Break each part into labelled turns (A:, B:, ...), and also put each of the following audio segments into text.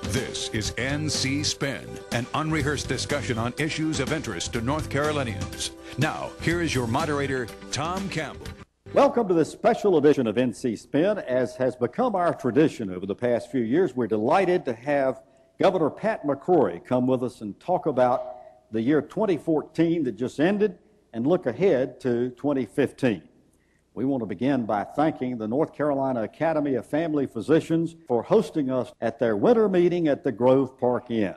A: This is NC Spin, an unrehearsed discussion on issues of interest to North Carolinians. Now, here is your moderator, Tom Campbell.
B: Welcome to this special edition of NC Spin. As has become our tradition over the past few years, we're delighted to have Governor Pat McCrory come with us and talk about the year 2014 that just ended and look ahead to 2015. We want to begin by thanking the North Carolina Academy of Family Physicians for hosting us at their winter meeting at the Grove Park Inn.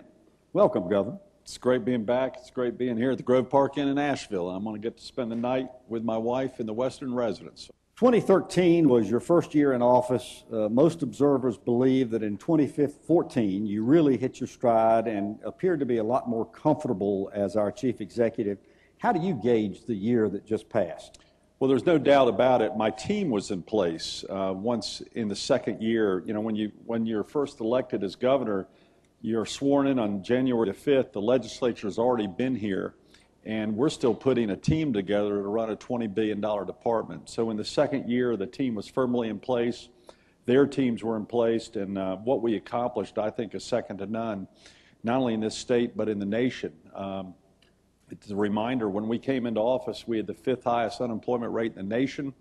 B: Welcome, Governor.
C: It's great being back. It's great being here at the Grove Park Inn in Asheville. I'm going to get to spend the night with my wife in the Western residence. 2013
B: was your first year in office. Most observers believe that in 2014 you really hit your stride and appeared to be a lot more comfortable as our chief executive. How do you gauge the year that just passed?
C: Well, there's no doubt about it. My team was in place once in the second year. You know, when you're first elected as governor, you're sworn in on January the 5th. The legislature has already been here, and we're still putting a team together to run a $20 billion department. So in the second year, the team was firmly in place. Their teams were in place, and what we accomplished, I think, is second to none, not only in this state, but in the nation. It's a reminder, when we came into office, we had the 5th highest unemployment rate in the nation.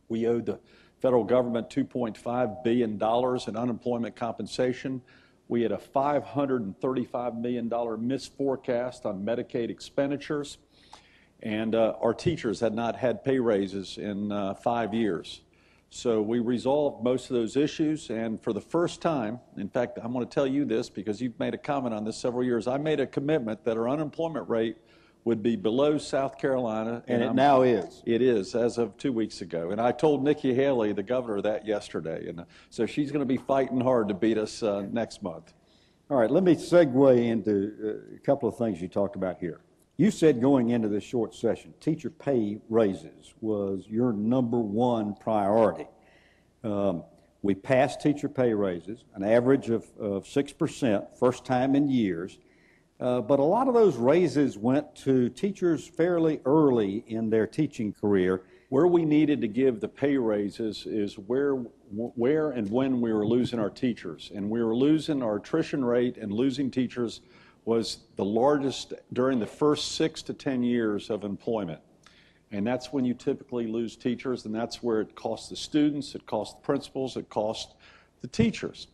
C: We owed the federal government $2.5 billion in unemployment compensation. We had a $535 million misforecast on Medicaid expenditures. And our teachers had not had pay raises in 5 years. So we resolved most of those issues, and for the first time, in fact, I'm going to tell you this because you've made a comment on this several years, I made a commitment that our unemployment rate would be below South Carolina.
B: And it now is.
C: It is, as of 2 weeks ago. And I told Nikki Haley, the governor, that yesterday. And so she's going to be fighting hard to beat us next month.
B: All right, let me segue into a couple of things you talked about here. You said going into this short session, teacher pay raises was your number one priority. We passed teacher pay raises, an average of 6%, first time in years. But a lot of those raises went to teachers fairly early in their teaching career.
C: Where we needed to give the pay raises is where and when we were losing our teachers. And we were losing our attrition rate, and losing teachers was the largest during the first 6 to 10 years of employment. And that's when you typically lose teachers, and that's where it costs the students, it costs the principals, it costs the teachers.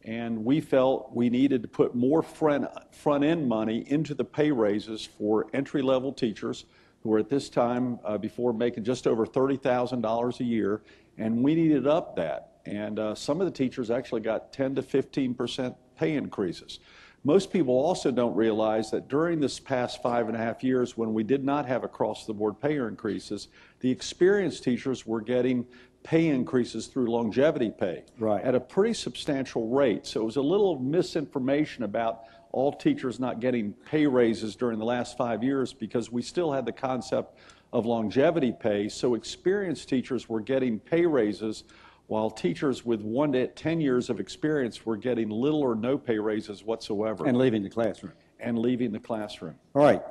C: And we felt we needed to put more front-end money into the pay raises for entry-level teachers who were at this time before making just over $30,000 a year, and we needed up that. And some of the teachers actually got 10 to 15% pay increases. Most people also don't realize that during this past 5.5 years, when we did not have across-the-board pay increases, the experienced teachers were getting pay increases through longevity pay at a pretty substantial rate. So it was a little misinformation about all teachers not getting pay raises during the last 5 years, because we still had the concept of longevity pay. So experienced teachers were getting pay raises, while teachers with 1 to 10 years of experience were getting little or no pay raises whatsoever.
B: And leaving the classroom.
C: And leaving the classroom.
B: All right.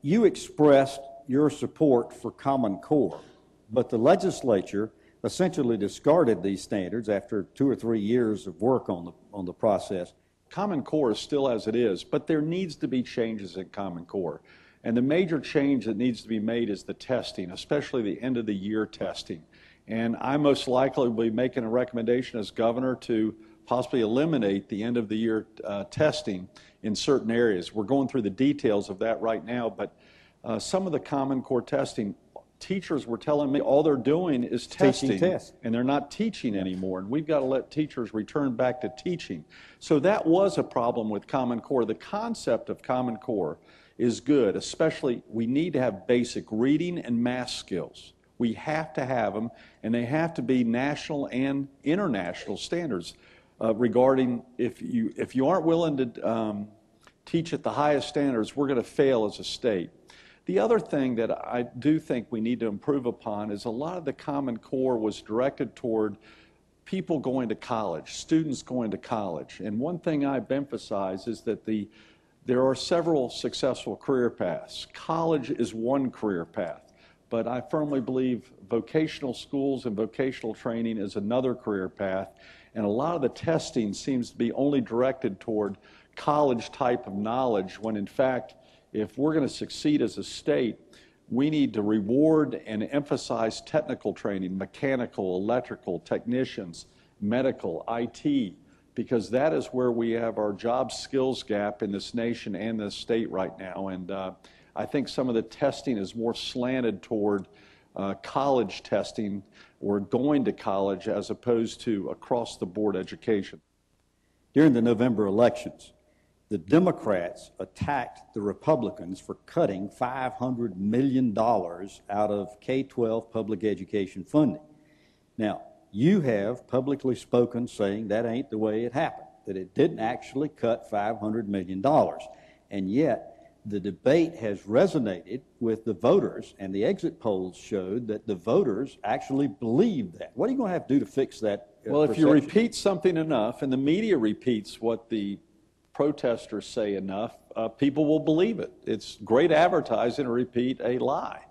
B: You expressed your support for Common Core, but the legislature essentially discarded these standards after 2 or 3 years of work on the process.
C: Common Core is still as it is, but there needs to be changes in Common Core. And the major change that needs to be made is the testing, especially the end of the year testing. And I most likely will be making a recommendation as governor to possibly eliminate the end of the year testing in certain areas. We're going through the details of that right now, but some of the Common Core testing, teachers were telling me all they're doing is testing, and they're not teaching anymore. And we've got to let teachers return back to teaching. So that was a problem with Common Core. The concept of Common Core is good, especially we need to have basic reading and math skills. We have to have them, and they have to be national and international standards regarding if you aren't willing to teach at the highest standards, we're going to fail as a state. The other thing that I do think we need to improve upon is a lot of the Common Core was directed toward people going to college, students going to college. And one thing I've emphasized is that there are several successful career paths. College is one career path, but I firmly believe vocational schools and vocational training is another career path. And a lot of the testing seems to be only directed toward college type of knowledge, when in fact, if we're going to succeed as a state, we need to reward and emphasize technical training, mechanical, electrical, technicians, medical, IT, because that is where we have our job skills gap in this nation and this state right now. And I think some of the testing is more slanted toward college testing or going to college as opposed to across-the-board education.
B: During the November elections, the Democrats attacked the Republicans for cutting $500 million out of K-12 public education funding. Now, you have publicly spoken saying that ain't the way it happened, that it didn't actually cut $500 million. And yet, the debate has resonated with the voters, and the exit polls showed that the voters actually believe that. What are you going to have to do to fix that
C: Well, if
B: perception?
C: you repeat something enough, and the media repeats what the protesters say enough, people will believe it. It's great advertising to repeat a lie.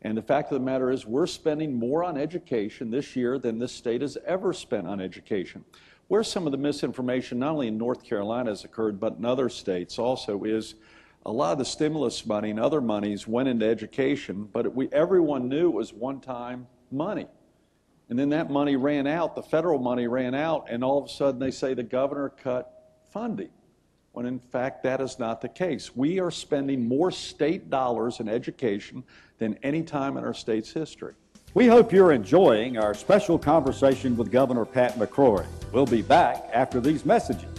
C: And the fact of the matter is, we're spending more on education this year than this state has ever spent on education. Where some of the misinformation, not only in North Carolina has occurred, but in other states also, is a lot of the stimulus money and other monies went into education, but everyone knew it was one-time money. And then that money ran out, the federal money ran out, and all of a sudden they say the governor cut funding, when in fact that is not the case. We are spending more state dollars in education than any time in our state's history.
B: We hope you're enjoying our special conversation with Governor Pat McCrory. We'll be back after these messages.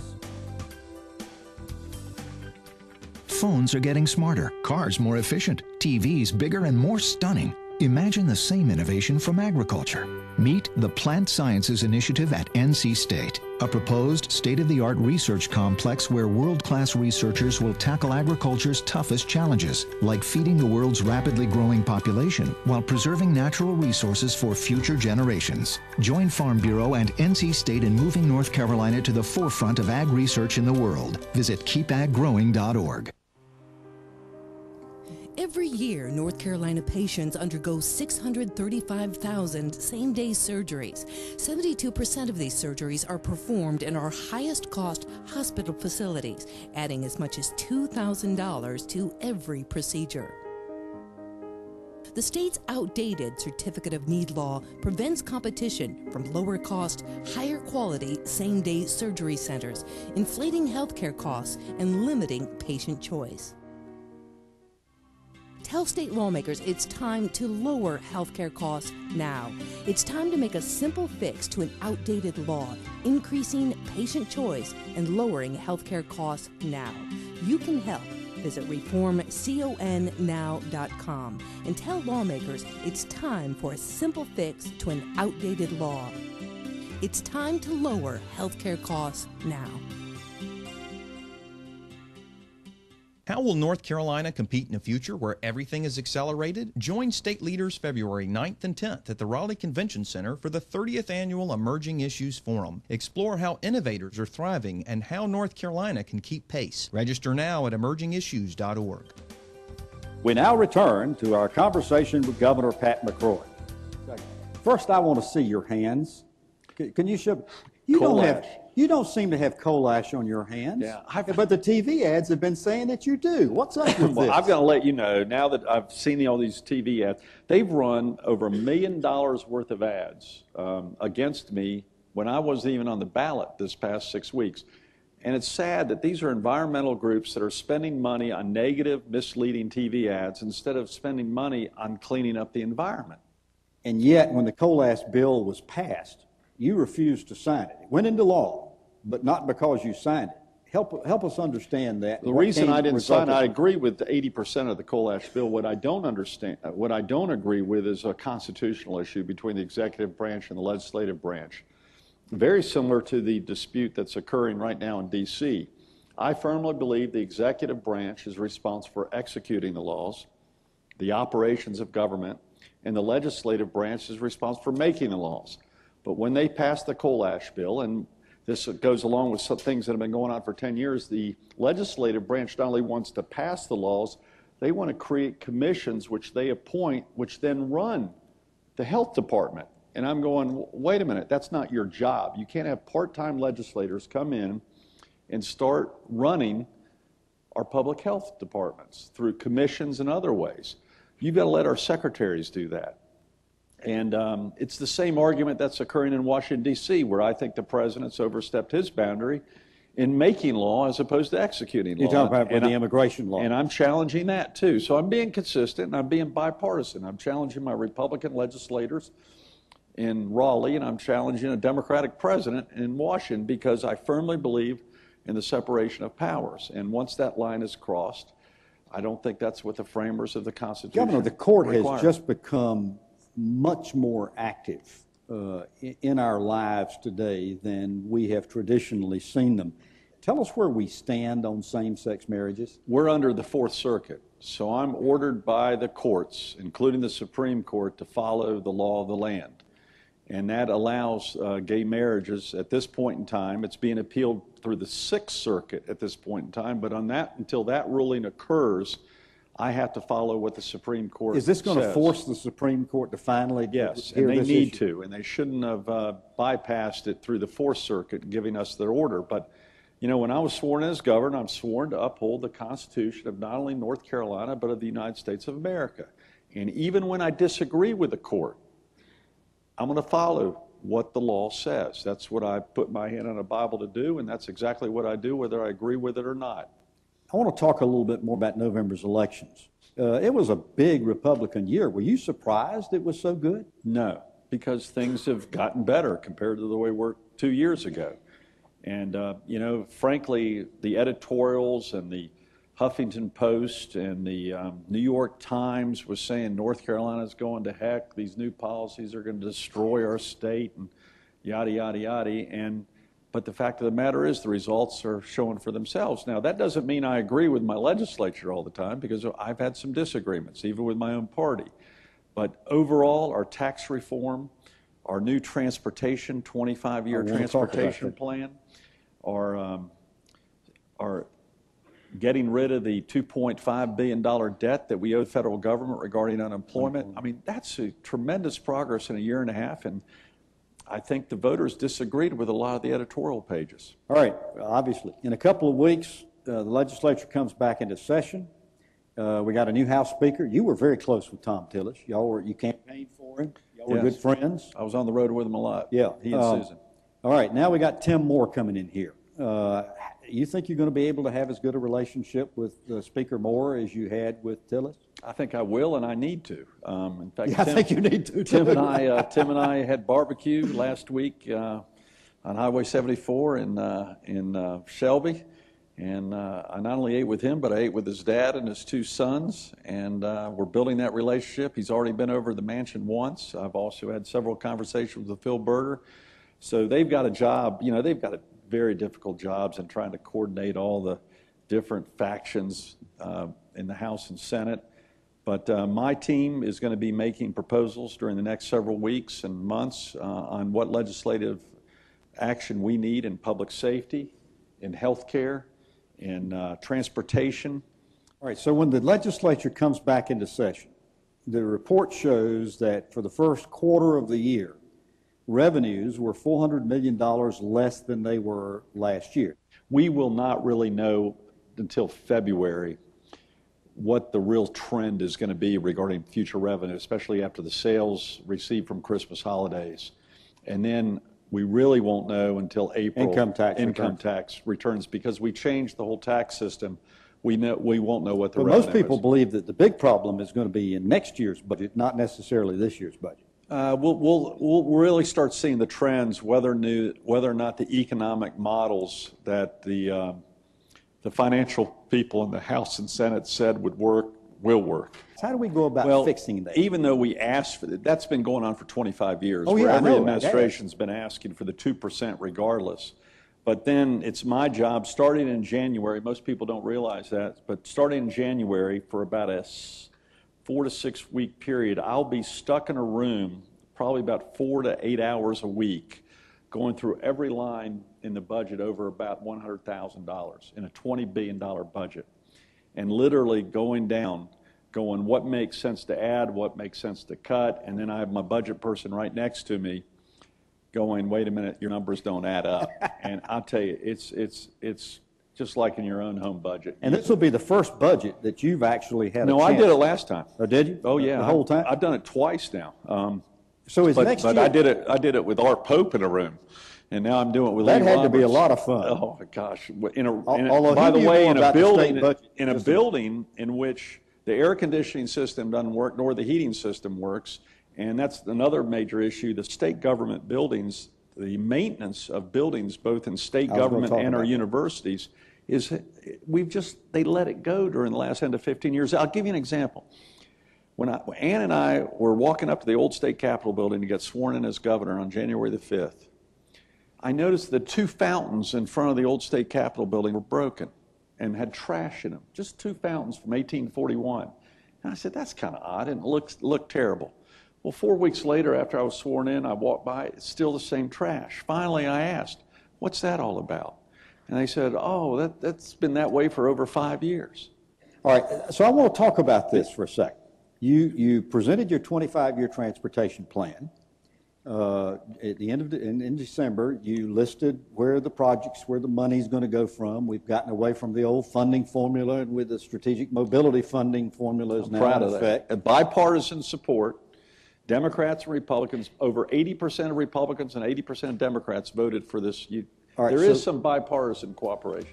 D: Phones are getting smarter, cars more efficient, TVs bigger and more stunning. Imagine the same innovation from agriculture. Meet the Plant Sciences Initiative at NC State, a proposed state-of-the-art research complex where world-class researchers will tackle agriculture's toughest challenges, like feeding the world's rapidly growing population while preserving natural resources for future generations. Join Farm Bureau and NC State in moving North Carolina to the forefront of ag research in the world. Visit keepaggrowing.org.
E: Every year, North Carolina patients undergo 635,000 same-day surgeries. 72% of these surgeries are performed in our highest-cost hospital facilities, adding as much as $2,000 to every procedure. The state's outdated Certificate of Need law prevents competition from lower-cost, higher-quality same-day surgery centers, inflating healthcare costs and limiting patient choice. Tell state lawmakers it's time to lower healthcare costs now. It's time to make a simple fix to an outdated law, increasing patient choice and lowering healthcare costs now. You can help. Visit reformconnow.com and tell lawmakers it's time for a simple fix to an outdated law. It's time to lower healthcare costs now.
F: How will North Carolina compete in a future where everything is accelerated? Join state leaders February 9th and 10th at the Raleigh Convention Center for the 30th Annual Emerging Issues Forum. Explore how innovators are thriving and how North Carolina can keep pace. Register now at emergingissues.org.
B: We now return to our conversation with Governor Pat McCrory. First, I want to see your hands. Can you show? You don't seem to have coal ash on your hands.
C: Yeah,
B: but the TV ads have been saying that you do. What's up with
C: well,
B: this?
C: I've got to let you know, now that I've seen all these TV ads, they've run over $1 million worth of ads against me when I wasn't even on the ballot this past 6 weeks. And it's sad that these are environmental groups that are spending money on negative, misleading TV ads instead of spending money on cleaning up the environment.
B: And yet, when the coal ash bill was passed, you refused to sign it. It went into law, but not because you signed it. Help us understand that.
C: The reason I didn't sign it, I agree with the 80% of the coal ash bill. What I don't agree with is a constitutional issue between the executive branch and the legislative branch. Very similar to the dispute that's occurring right now in D.C. I firmly believe the executive branch is responsible for executing the laws, the operations of government, and the legislative branch is responsible for making the laws. But when they passed the coal ash bill, and this goes along with some things that have been going on for 10 years, the legislative branch not only wants to pass the laws, they want to create commissions which they appoint, which then run the health department And I'm going, wait a minute, that's not your job. You can't have part-time legislators come in and start running our public health departments through commissions and other ways. You've got to let our secretaries do that. And it's the same argument that's occurring in Washington, D.C., where I think the president's overstepped his boundary in making law as opposed to executing law.
B: You're talking about with the immigration law.
C: And I'm challenging that too. So I'm being consistent and I'm being bipartisan. I'm challenging my Republican legislators in Raleigh, and I'm challenging a Democratic president in Washington, because I firmly believe in the separation of powers. And once that line is crossed, I don't think that's what the framers of the Constitution
B: Governor, the court
C: require.
B: has just become much more active in our lives today than we have traditionally seen them. Tell us where we stand on same-sex marriages.
C: We're under the Fourth Circuit, so I'm ordered by the courts, including the Supreme Court, to follow the law of the land. And that allows gay marriages at this point in time. It's being appealed through the Sixth Circuit at this point in time, but on that, until that ruling occurs, I have to follow what the Supreme Court says.
B: Is this going to force the Supreme Court to finally
C: Yes,
B: hear
C: and they
B: this
C: need
B: issue?
C: to, and they shouldn't have bypassed it through the Fourth Circuit giving us their order. But, you know, when I was sworn in as governor, I'm sworn to uphold the Constitution of not only North Carolina, but of the United States of America. And even when I disagree with the court, I'm going to follow what the law says. That's what I put my hand on a Bible to do, and that's exactly what I do, whether I agree with it or not.
B: I want to talk a little bit more about November's elections. It was a big Republican year. Were you surprised it was so good?
C: No, because things have gotten better compared to the way we were 2 years ago. And, you know, frankly, the editorials and the Huffington Post and the New York Times was saying North Carolina's going to heck, these new policies are going to destroy our state, and yada, yada, yada. But the fact of the matter is the results are showing for themselves. Now, that doesn't mean I agree with my legislature all the time, because I've had some disagreements, even with my own party. But overall, our tax reform, our new transportation, 25-year transportation plan, our getting rid of the $2.5 billion debt that we owe the federal government regarding unemployment. I mean, that's a tremendous progress in a year and a half, and I think the voters disagreed with a lot of the editorial pages.
B: All right, obviously. In a couple of weeks, the legislature comes back into session. We got a new House Speaker. You were very close with Tom Tillis. You campaigned for him. Y'all were good friends.
C: I was on the road with him a lot.
B: Yeah.
C: He and Susan.
B: All right, now we got Tim Moore coming in here. You think you're going to be able to have as good a relationship with Speaker Moore as you had with Tillis?
C: I think I will, and I need to. In fact,
B: I think you need to.
C: Tim and I had barbecue last week on Highway 74 in Shelby, and I not only ate with him, but I ate with his dad and his two sons, and we're building that relationship. He's already been over the mansion once. I've also had several conversations with Phil Berger. So they've got a job. You know, they've got very difficult jobs in trying to coordinate all the different factions in the House and Senate. But my team is going to be making proposals during the next several weeks and months on what legislative action we need in public safety, in health care, in transportation.
B: All right, so when the legislature comes back into session, the report shows that for the first quarter of the year, revenues were $400 million less than they were last year.
C: We will not really know until February what the real trend is going to be regarding future revenue, especially after the sales received from Christmas holidays. And then we really won't know until April.
B: Income
C: tax returns, because we changed the whole tax system. We won't know what the
B: revenue is. Most people believe that the big problem is going to be in next year's budget, not necessarily this year's budget.
C: We'll really start seeing the trends, whether or not the economic models that the financial people in the House and Senate said would work will work.
B: So how do we go about fixing that?
C: Even though we asked for it, that's been going on for 25 years.
B: Oh, yeah,
C: every administration's been asking for the 2% regardless. But then it's my job, starting in January, most people don't realize that, but starting in January for about a 4 to 6 week period, I'll be stuck in a room probably about 4 to 8 hours a week, going through every line in the budget over about $100,000 in a $20 billion budget, and literally going down going, what makes sense to add, what makes sense to cut, and then I have my budget person right next to me going, wait a minute, your numbers don't add up. And I'll tell you, it's just like in your own home budget.
B: And this will be the first budget that you've actually had a chance.
C: No, I did it last time.
B: Oh, did you?
C: Oh, yeah.
B: The whole time?
C: I've done it twice now.
B: So is next year?
C: But I did it with Art Pope in a room. And now I'm doing it with Lee
B: That had to be a
C: Roberts.
B: lot of fun.
C: Oh my gosh!
B: Although
C: By the way, in a
B: building
C: building in which the air conditioning system doesn't work nor the heating system works, and that's another major issue. The state government buildings, the maintenance of buildings, both in state government and our universities, is they let it go during the last 10 to 15 years. I'll give you an example. When Ann and I were walking up to the old state capitol building to get sworn in as governor on January the 5th, I noticed the two fountains in front of the old state capitol building were broken and had trash in them. Just two fountains from 1841. And I said, that's kind of odd, and it looked terrible. Well, 4 weeks later, after I was sworn in, I walked by, it's still the same trash. Finally, I asked, what's that all about? And they said, oh, that's been that way for over 5 years.
B: All right, so I want to talk about this for a second. You presented your 25-year transportation plan. At the end of in December, you listed where the money's going to go from. We've gotten away from the old funding formula, and with the strategic mobility funding formula is now in effect.
C: That. Bipartisan support. Democrats and Republicans, over 80% of Republicans and 80% of Democrats voted for this. There is some bipartisan cooperation.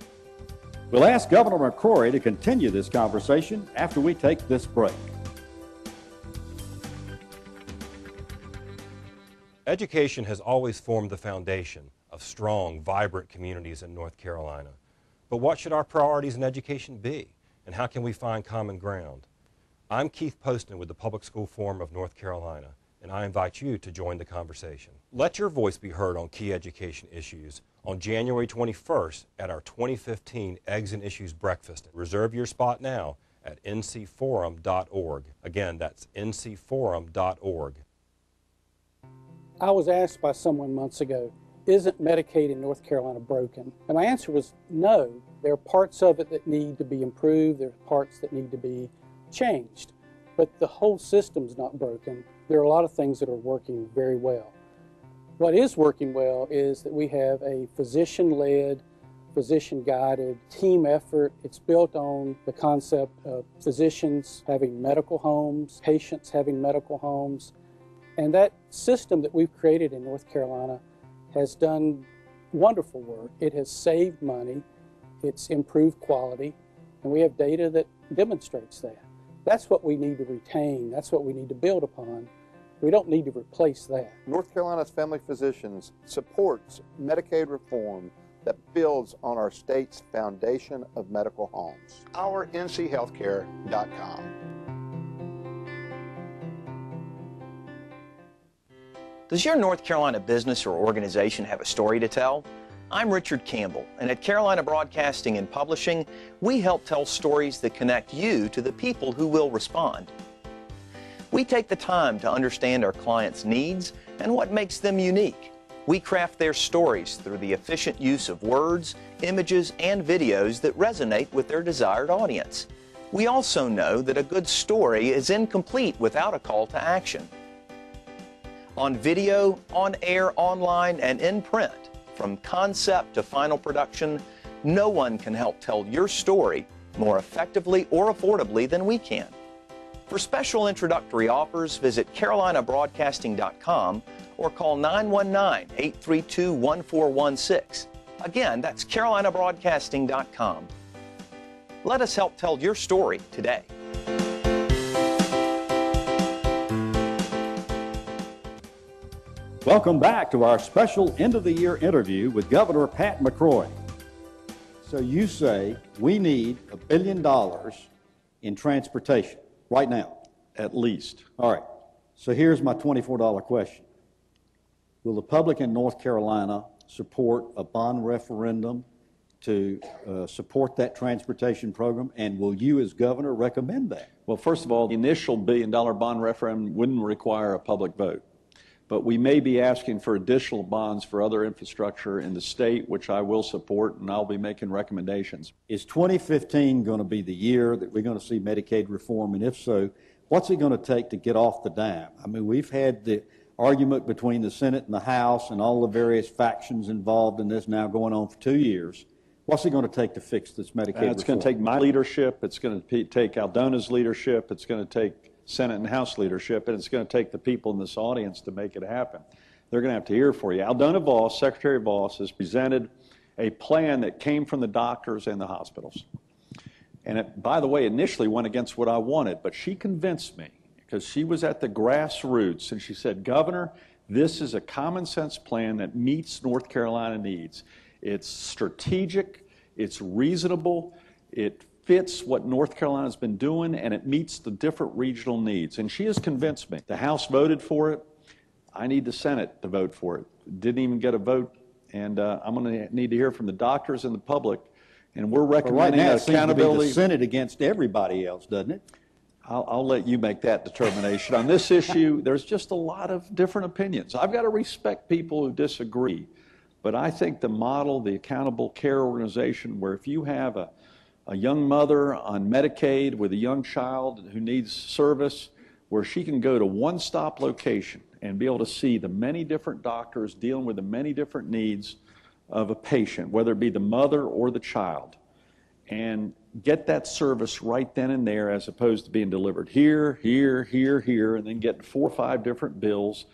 B: We'll ask Governor McCrory to continue this conversation after we take this break.
G: Education has always formed the foundation of strong, vibrant communities in North Carolina. But what should our priorities in education be, and how can we find common ground? I'm Keith Poston with the Public School Forum of North Carolina, and I invite you to join the conversation. Let your voice be heard on key education issues on January 21st at our 2015 Eggs and Issues Breakfast. Reserve your spot now at ncforum.org. Again, that's ncforum.org.
H: I was asked by someone months ago, isn't Medicaid in North Carolina broken? And my answer was no. There are parts of it that need to be improved. There are parts that need to be changed. But the whole system's not broken. There are a lot of things that are working very well. What is working well is that we have a physician-led, physician-guided team effort. It's built on the concept of physicians having medical homes, patients having medical homes. And that system that we've created in North Carolina has done wonderful work. It has saved money, it's improved quality, and we have data that demonstrates that. That's what we need to retain, that's what we need to build upon. We don't need to replace that.
I: North Carolina's Family Physicians supports Medicaid reform that builds on our state's foundation of medical homes. OurNCHealthcare.com.
J: Does your North Carolina business or organization have a story to tell? I'm Richard Campbell, and at Carolina Broadcasting and Publishing, we help tell stories that connect you to the people who will respond. We take the time to understand our clients' needs and what makes them unique. We craft their stories through the efficient use of words, images, and videos that resonate with their desired audience. We also know that a good story is incomplete without a call to action. On video, on air, online, and in print, from concept to final production, no one can help tell your story more effectively or affordably than we can. For special introductory offers, visit carolinabroadcasting.com or call 919-832-1416. Again, that's carolinabroadcasting.com. Let us help tell your story today.
B: Welcome back to our special end-of-the-year interview with Governor Pat McCrory. So you say we need $1 billion in transportation right now?
C: At least.
B: All right. So here's my $24 question. Will the public in North Carolina support a bond referendum to support that transportation program, and will you as governor recommend that?
C: Well, first of all, the initial $1 billion bond referendum wouldn't require a public vote. but we may be asking for additional bonds for other infrastructure in the state, which I will support, and I'll be making recommendations.
B: Is 2015 going to be the year that we're going to see Medicaid reform? And if so, what's it going to take to get off the dime? I mean, we've had the argument between the Senate and the House and all the various factions involved in this now going on for 2 years. What's it going to take to fix this Medicaid reform?
C: It's going to take my leadership. It's going to take Aldona's leadership. It's going to take Senate and House leadership, and it's going to take the people in this audience to make it happen. They're going to have to hear for you. Aldona Voss, Secretary Voss, has presented a plan that came from the doctors and the hospitals. And it, by the way, initially went against what I wanted, but she convinced me because she was at the grassroots, and she said, Governor, this is a common sense plan that meets North Carolina needs. It's strategic, it's reasonable, it fits what North Carolina's been doing, and it meets the different regional needs. And she has convinced me. The House voted for it. I need the Senate to vote for it. Didn't even get a vote, and I'm going to need to hear from the doctors and the public. And we're recommending
B: right now,
C: accountability.
B: It seems to be the Senate against everybody else, doesn't it?
C: I'll let you make that determination. On this issue, there's just a lot of different opinions. I've got to respect people who disagree. But I think the model, the accountable care organization, where if you have a young mother on Medicaid with a young child who needs service, where she can go to one-stop location and be able to see the many different doctors dealing with the many different needs of a patient, whether it be the mother or the child, and get that service right then and there as opposed to being delivered here, here, here, here, and then getting 4 or 5 different bills,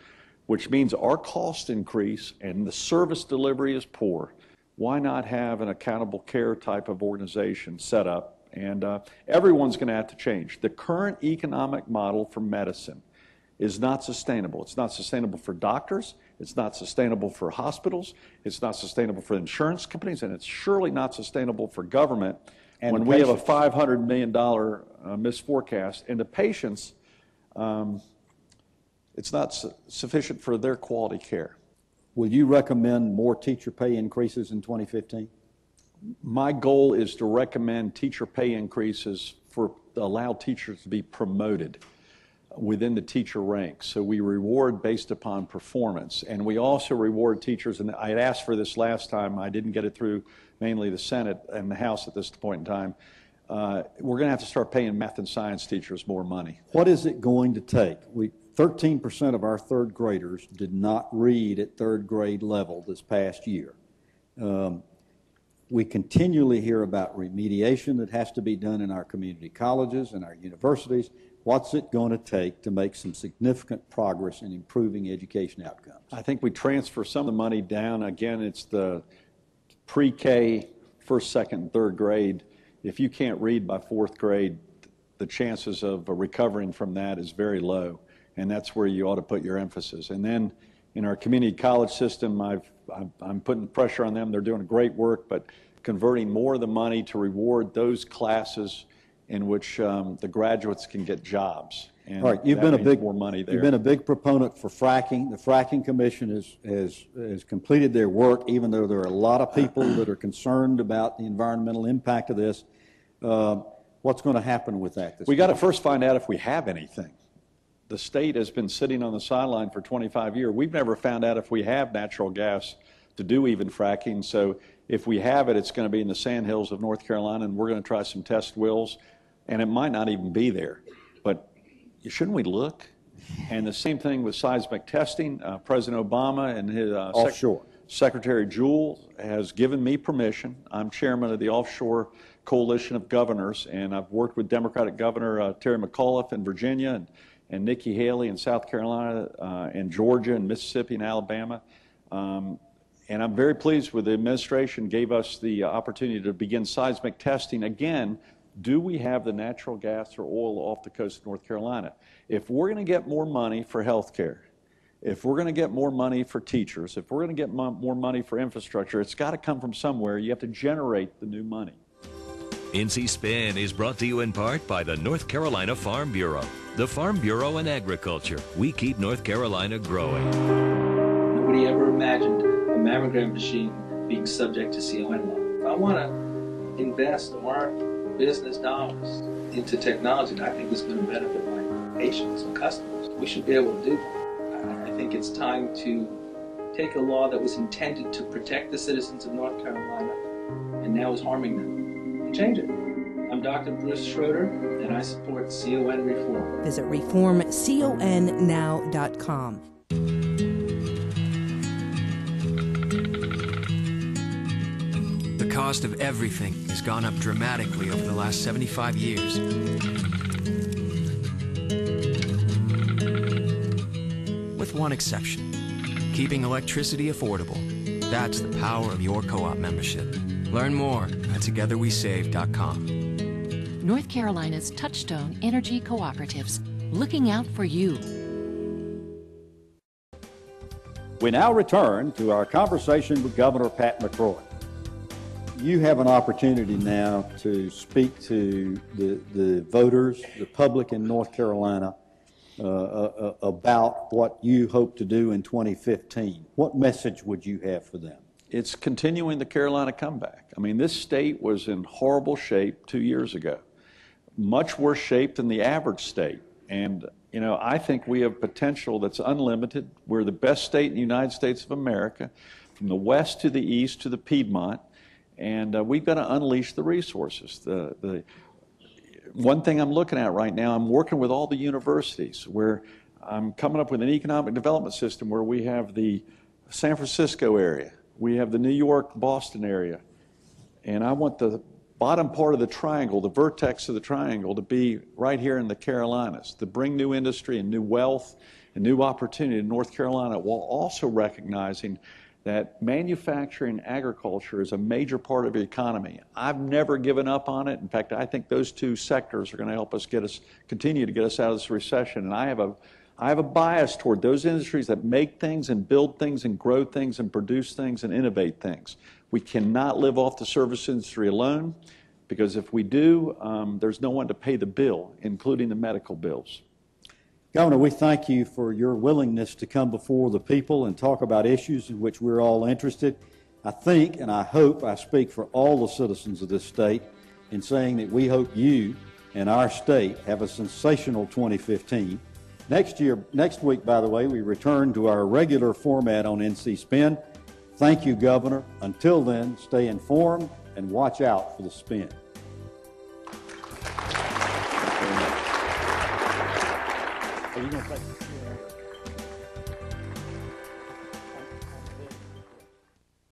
C: which means our costs increase and the service delivery is poor. Why not have an accountable care type of organization set up? And everyone's going to have to change. The current economic model for medicine is not sustainable. It's not sustainable for doctors. It's not sustainable for hospitals. It's not sustainable for insurance companies. And it's surely not sustainable for government and when we have a $500 million misforecast. And the patients, it's not sufficient for their quality care.
B: Will you recommend more teacher pay increases in 2015?
C: My goal is to recommend teacher pay increases to allow teachers to be promoted within the teacher ranks. So we reward based upon performance. And we also reward teachers, and I had asked for this last time, I didn't get it through mainly the Senate and the House at this point in time. We're going to have to start paying math and science teachers more money.
B: What is it going to take? 13% of our third graders did not read at third grade level this past year. We continually hear about remediation that has to be done in our community colleges and our universities. What's it going to take to make some significant progress in improving education outcomes?
C: I think we transfer some of the money down. Again, it's the pre-K, first, second, and third grade. If you can't read by fourth grade, the chances of recovering from that is very low. And that's where you ought to put your emphasis. And then in our community college system, I'm putting pressure on them. They're doing great work, but converting more of the money to reward those classes in which the graduates can get jobs. And
B: all right, you've been
C: more money there.
B: You've been a big proponent for fracking. The Fracking Commission has completed their work, even though there are a lot of people that are concerned about the environmental impact of this. What's going to happen with that?
C: We got to first find out if we have anything. The state has been sitting on the sideline for 25 years. We've never found out if we have natural gas to do even fracking. So if we have it, it's going to be in the sandhills of North Carolina, and we're going to try some test wells, and it might not even be there. But shouldn't we look? And the same thing with seismic testing. President Obama and his
B: offshore
C: Secretary Jewell has given me permission. I'm chairman of the Offshore Coalition of Governors, and I've worked with Democratic Governor Terry McAuliffe in Virginia and Nikki Haley in South Carolina and Georgia and Mississippi and Alabama. And I'm very pleased with the administration gave us the opportunity to begin seismic testing. Again, do we have the natural gas or oil off the coast of North Carolina? If we're going to get more money for health care, if we're going to get more money for teachers, if we're going to get more money for infrastructure, it's got to come from somewhere. You have to generate the new money.
K: NC Spin is brought to you in part by the North Carolina Farm Bureau. The Farm Bureau and Agriculture. We keep North Carolina growing.
L: Nobody ever imagined a mammogram machine being subject to CON law. If I want to invest our business dollars into technology that I think is going to benefit my patients and customers, we should be able to do that. I think it's time to take a law that was intended to protect the citizens of North Carolina and now is harming them and change it. I'm Dr. Bruce Schroeder, and I support CON reform.
E: Visit reformconnow.com.
M: The cost of everything has gone up dramatically over the last 75 years. With one exception, keeping electricity affordable. That's the power of your co-op membership. Learn more at togetherwesave.com.
N: North Carolina's Touchstone Energy Cooperatives, looking out for you.
B: We now return to our conversation with Governor Pat McCrory. You have an opportunity now to speak to the voters, the public in North Carolina, about what you hope to do in 2015. What message would you have for them?
C: It's continuing the Carolina comeback. I mean, this state was in horrible shape 2 years ago, much worse shape than the average state. And, you know, I think we have potential that's unlimited. We're the best state in the United States of America, from the west to the east to the Piedmont, and we've got to unleash the resources. The one thing I'm looking at right now, I'm working with all the universities where I'm coming up with an economic development system where we have the San Francisco area, we have the New York, Boston area, and I want the bottom part of the triangle, the vertex of the triangle, to be right here in the Carolinas, to bring new industry and new wealth and new opportunity to North Carolina, while also recognizing that manufacturing and agriculture is a major part of the economy. I've never given up on it. In fact, I think those two sectors are going to help us continue to get us out of this recession. And I have a bias toward those industries that make things and build things and grow things and produce things and innovate things. We cannot live off the service industry alone, because if we do, there's no one to pay the bill, including the medical bills.
B: Governor, we thank you for your willingness to come before the people and talk about issues in which we're all interested. I think and I hope I speak for all the citizens of this state in saying that we hope you and our state have a sensational 2015. Next week, by the way, we return to our regular format on NC Spin. Thank you, Governor. Until then, stay informed and watch out for the spin. Are you going to take